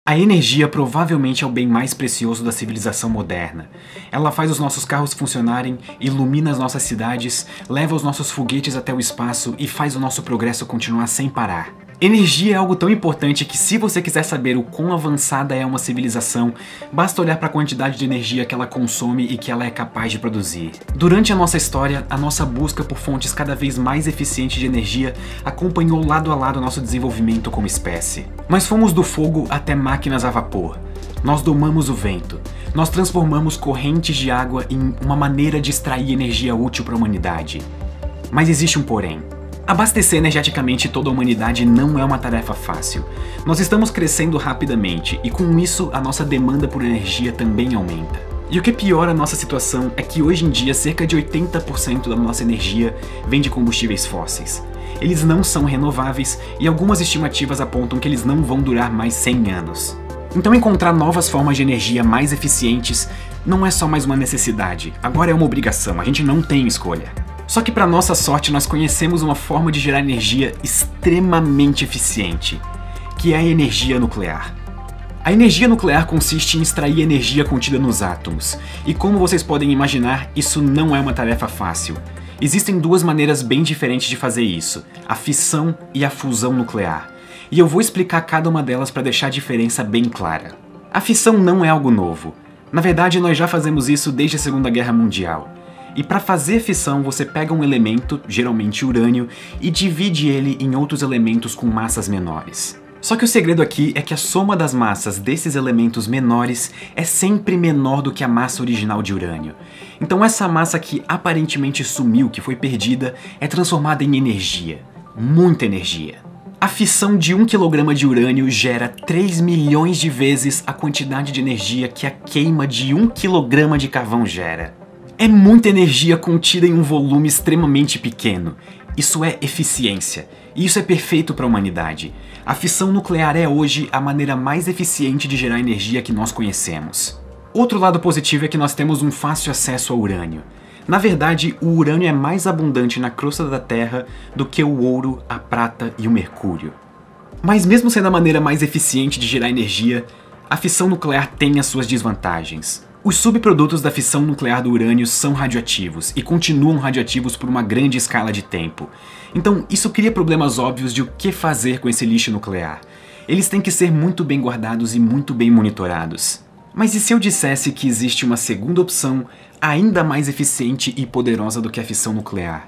A energia provavelmente é o bem mais precioso da civilização moderna. Ela faz os nossos carros funcionarem, ilumina as nossas cidades, leva os nossos foguetes até o espaço e faz o nosso progresso continuar sem parar. Energia é algo tão importante que, se você quiser saber o quão avançada é uma civilização, basta olhar para a quantidade de energia que ela consome e que ela é capaz de produzir. Durante a nossa história, a nossa busca por fontes cada vez mais eficientes de energia acompanhou lado a lado nosso desenvolvimento como espécie. Nós fomos do fogo até máquinas a vapor. Nós domamos o vento. Nós transformamos correntes de água em uma maneira de extrair energia útil para a humanidade. Mas existe um porém. Abastecer energeticamente toda a humanidade não é uma tarefa fácil. Nós estamos crescendo rapidamente e, com isso, a nossa demanda por energia também aumenta. E o que piora a nossa situação é que hoje em dia cerca de 80% da nossa energia vem de combustíveis fósseis. Eles não são renováveis e algumas estimativas apontam que eles não vão durar mais 100 anos. Então encontrar novas formas de energia mais eficientes não é só mais uma necessidade, agora é uma obrigação, a gente não tem escolha. Só que, para nossa sorte, nós conhecemos uma forma de gerar energia extremamente eficiente, que é a energia nuclear. A energia nuclear consiste em extrair energia contida nos átomos, e como vocês podem imaginar, isso não é uma tarefa fácil. Existem duas maneiras bem diferentes de fazer isso, a fissão e a fusão nuclear, e eu vou explicar cada uma delas para deixar a diferença bem clara. A fissão não é algo novo. Na verdade, nós já fazemos isso desde a Segunda Guerra Mundial. E para fazer fissão, você pega um elemento, geralmente urânio, e divide ele em outros elementos com massas menores. Só que o segredo aqui é que a soma das massas desses elementos menores é sempre menor do que a massa original de urânio. Então essa massa que aparentemente sumiu, que foi perdida, é transformada em energia. Muita energia. A fissão de 1 kg de urânio gera 3 milhões de vezes a quantidade de energia que a queima de 1 kg de carvão gera. É muita energia contida em um volume extremamente pequeno. Isso é eficiência. E isso é perfeito para a humanidade. A fissão nuclear é hoje a maneira mais eficiente de gerar energia que nós conhecemos. Outro lado positivo é que nós temos um fácil acesso ao urânio. Na verdade, o urânio é mais abundante na crosta da Terra do que o ouro, a prata e o mercúrio. Mas mesmo sendo a maneira mais eficiente de gerar energia, a fissão nuclear tem as suas desvantagens. Os subprodutos da fissão nuclear do urânio são radioativos e continuam radioativos por uma grande escala de tempo. Então, isso cria problemas óbvios de o que fazer com esse lixo nuclear. Eles têm que ser muito bem guardados e muito bem monitorados. Mas e se eu dissesse que existe uma segunda opção ainda mais eficiente e poderosa do que a fissão nuclear?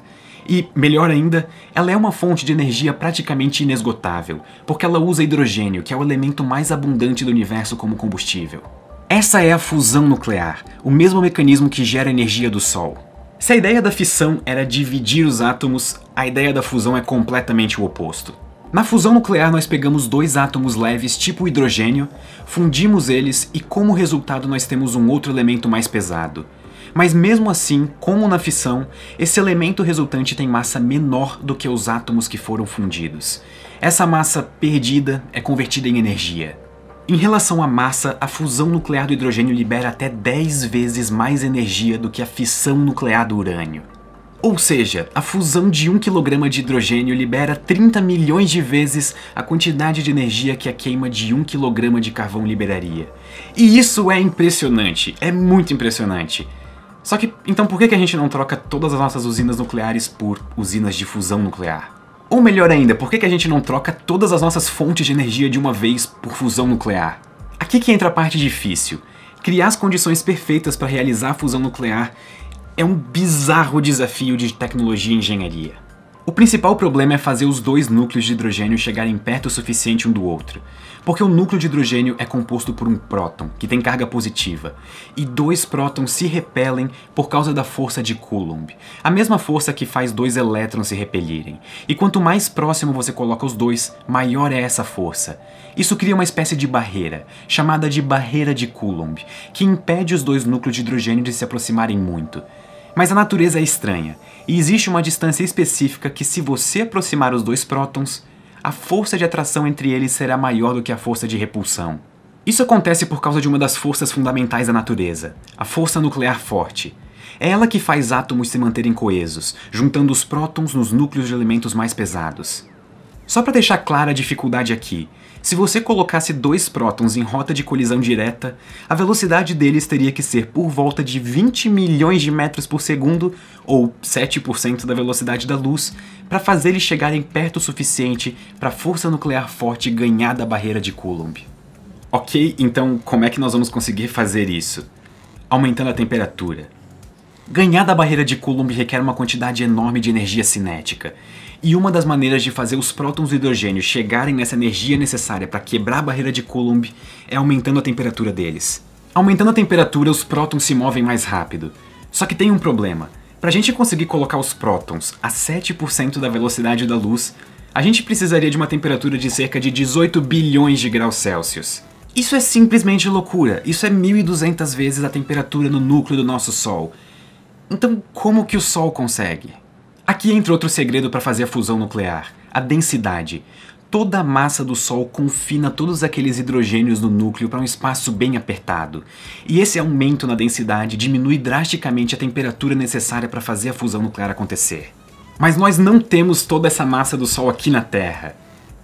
E, melhor ainda, ela é uma fonte de energia praticamente inesgotável, porque ela usa hidrogênio, que é o elemento mais abundante do universo como combustível. Essa é a fusão nuclear, o mesmo mecanismo que gera a energia do Sol. Se a ideia da fissão era dividir os átomos, a ideia da fusão é completamente o oposto. Na fusão nuclear nós pegamos dois átomos leves tipo hidrogênio, fundimos eles e como resultado nós temos um outro elemento mais pesado. Mas mesmo assim, como na fissão, esse elemento resultante tem massa menor do que os átomos que foram fundidos. Essa massa perdida é convertida em energia. Em relação à massa, a fusão nuclear do hidrogênio libera até 10 vezes mais energia do que a fissão nuclear do urânio. Ou seja, a fusão de 1 kg de hidrogênio libera 30 milhões de vezes a quantidade de energia que a queima de 1 kg de carvão liberaria. E isso é impressionante, é muito impressionante. Só que, então por que a gente não troca todas as nossas usinas nucleares por usinas de fusão nuclear? Ou melhor ainda, por que a gente não troca todas as nossas fontes de energia de uma vez por fusão nuclear? Aqui que entra a parte difícil. Criar as condições perfeitas para realizar a fusão nuclear é um bizarro desafio de tecnologia e engenharia. O principal problema é fazer os dois núcleos de hidrogênio chegarem perto o suficiente um do outro, porque o núcleo de hidrogênio é composto por um próton, que tem carga positiva, e dois prótons se repelem por causa da força de Coulomb, a mesma força que faz dois elétrons se repelirem, e quanto mais próximo você coloca os dois, maior é essa força. Isso cria uma espécie de barreira, chamada de barreira de Coulomb, que impede os dois núcleos de hidrogênio de se aproximarem muito. Mas a natureza é estranha, e existe uma distância específica que, se você aproximar os dois prótons, a força de atração entre eles será maior do que a força de repulsão. Isso acontece por causa de uma das forças fundamentais da natureza, a força nuclear forte. É ela que faz átomos se manterem coesos, juntando os prótons nos núcleos de elementos mais pesados. Só para deixar clara a dificuldade aqui, Se você colocasse dois prótons em rota de colisão direta, a velocidade deles teria que ser por volta de 20 milhões de metros por segundo, ou 7% da velocidade da luz, para fazer eles chegarem perto o suficiente para a força nuclear forte ganhar da barreira de Coulomb. Ok, então como é que nós vamos conseguir fazer isso? Aumentando a temperatura. Ganhar da barreira de Coulomb requer uma quantidade enorme de energia cinética, e uma das maneiras de fazer os prótons do hidrogênio chegarem nessa energia necessária para quebrar a barreira de Coulomb é aumentando a temperatura deles. Aumentando a temperatura, os prótons se movem mais rápido. Só que tem um problema. Para a gente conseguir colocar os prótons a 7% da velocidade da luz, a gente precisaria de uma temperatura de cerca de 18 bilhões de graus Celsius. Isso é simplesmente loucura. Isso é 1.200 vezes a temperatura no núcleo do nosso Sol. Então, como que o Sol consegue? Aqui entra outro segredo para fazer a fusão nuclear: a densidade. Toda a massa do Sol confina todos aqueles hidrogênios no núcleo para um espaço bem apertado. E esse aumento na densidade diminui drasticamente a temperatura necessária para fazer a fusão nuclear acontecer. Mas nós não temos toda essa massa do Sol aqui na Terra.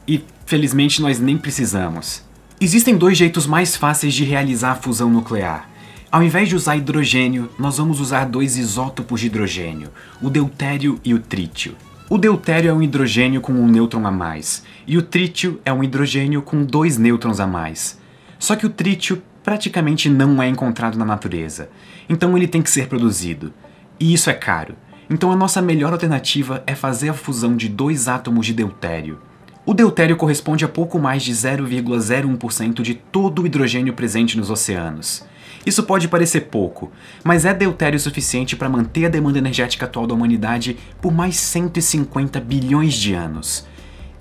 E, felizmente, nós nem precisamos. Existem dois jeitos mais fáceis de realizar a fusão nuclear. Ao invés de usar hidrogênio, nós vamos usar dois isótopos de hidrogênio, o deutério e o trítio. O deutério é um hidrogênio com um nêutron a mais, e o trítio é um hidrogênio com dois nêutrons a mais. Só que o trítio praticamente não é encontrado na natureza, então ele tem que ser produzido. E isso é caro. Então a nossa melhor alternativa é fazer a fusão de dois átomos de deutério. O deutério corresponde a pouco mais de 0,01% de todo o hidrogênio presente nos oceanos. Isso pode parecer pouco, mas é deutério suficiente para manter a demanda energética atual da humanidade por mais 150 bilhões de anos.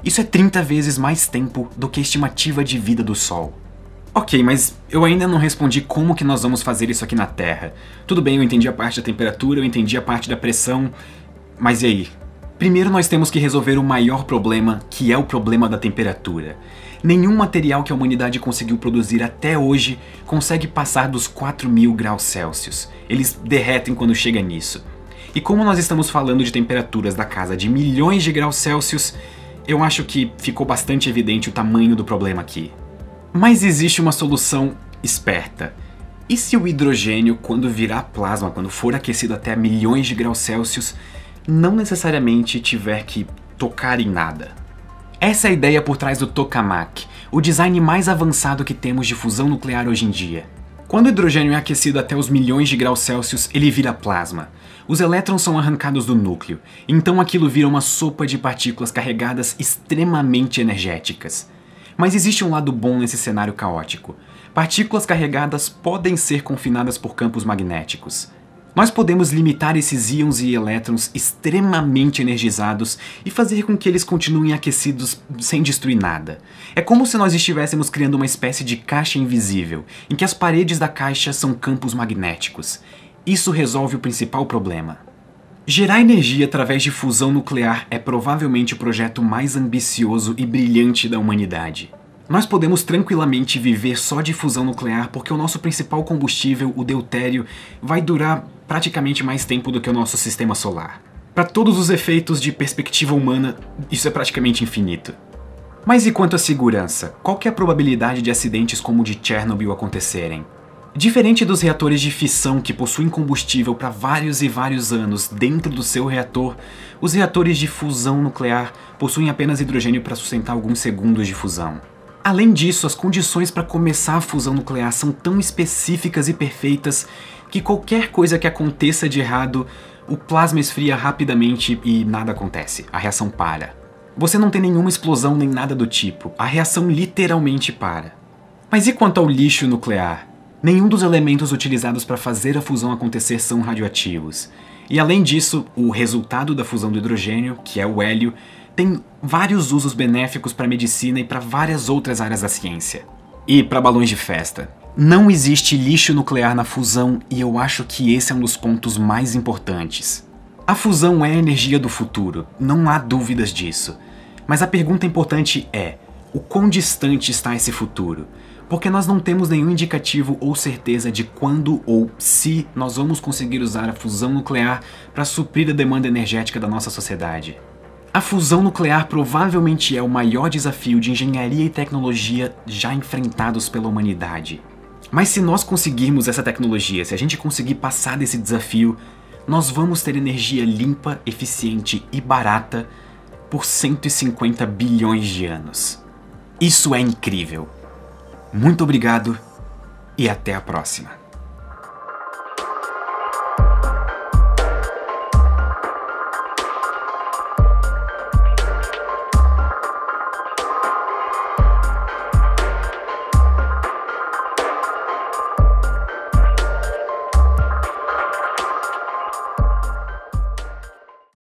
Isso é 30 vezes mais tempo do que a estimativa de vida do Sol. Ok, mas eu ainda não respondi como que nós vamos fazer isso aqui na Terra. Tudo bem, eu entendi a parte da temperatura, eu entendi a parte da pressão, mas e aí? Primeiro nós temos que resolver o maior problema, que é o problema da temperatura. Nenhum material que a humanidade conseguiu produzir até hoje consegue passar dos 4.000 graus Celsius. Eles derretem quando chega nisso. E como nós estamos falando de temperaturas da casa de milhões de graus Celsius, eu acho que ficou bastante evidente o tamanho do problema aqui. Mas existe uma solução esperta. E se o hidrogênio, quando virar plasma, quando for aquecido até milhões de graus Celsius, não necessariamente tiver que tocar em nada? Essa é a ideia por trás do tokamak, o design mais avançado que temos de fusão nuclear hoje em dia. Quando o hidrogênio é aquecido até os milhões de graus Celsius, ele vira plasma. Os elétrons são arrancados do núcleo, então aquilo vira uma sopa de partículas carregadas extremamente energéticas. Mas existe um lado bom nesse cenário caótico. Partículas carregadas podem ser confinadas por campos magnéticos. Nós podemos limitar esses íons e elétrons extremamente energizados e fazer com que eles continuem aquecidos sem destruir nada. É como se nós estivéssemos criando uma espécie de caixa invisível, em que as paredes da caixa são campos magnéticos. Isso resolve o principal problema. Gerar energia através de fusão nuclear é provavelmente o projeto mais ambicioso e brilhante da humanidade. Nós podemos tranquilamente viver só de fusão nuclear porque o nosso principal combustível, o deutério, vai durar praticamente mais tempo do que o nosso sistema solar. Para todos os efeitos de perspectiva humana, isso é praticamente infinito. Mas e quanto à segurança? Qual que é a probabilidade de acidentes como o de Chernobyl acontecerem? Diferente dos reatores de fissão que possuem combustível para vários e vários anos dentro do seu reator, os reatores de fusão nuclear possuem apenas hidrogênio para sustentar alguns segundos de fusão. Além disso, as condições para começar a fusão nuclear são tão específicas e perfeitas que qualquer coisa que aconteça de errado, o plasma esfria rapidamente e nada acontece, a reação para. Você não tem nenhuma explosão nem nada do tipo, a reação literalmente para. Mas e quanto ao lixo nuclear? Nenhum dos elementos utilizados para fazer a fusão acontecer são radioativos. E além disso, o resultado da fusão do hidrogênio, que é o hélio, tem vários usos benéficos para a medicina e para várias outras áreas da ciência. E para balões de festa. Não existe lixo nuclear na fusão e eu acho que esse é um dos pontos mais importantes. A fusão é a energia do futuro, não há dúvidas disso. Mas a pergunta importante é, o quão distante está esse futuro? Porque nós não temos nenhum indicativo ou certeza de quando ou se nós vamos conseguir usar a fusão nuclear para suprir a demanda energética da nossa sociedade. A fusão nuclear provavelmente é o maior desafio de engenharia e tecnologia já enfrentados pela humanidade. Mas se nós conseguirmos essa tecnologia, se a gente conseguir passar desse desafio, nós vamos ter energia limpa, eficiente e barata por 150 bilhões de anos. Isso é incrível. Muito obrigado e até a próxima.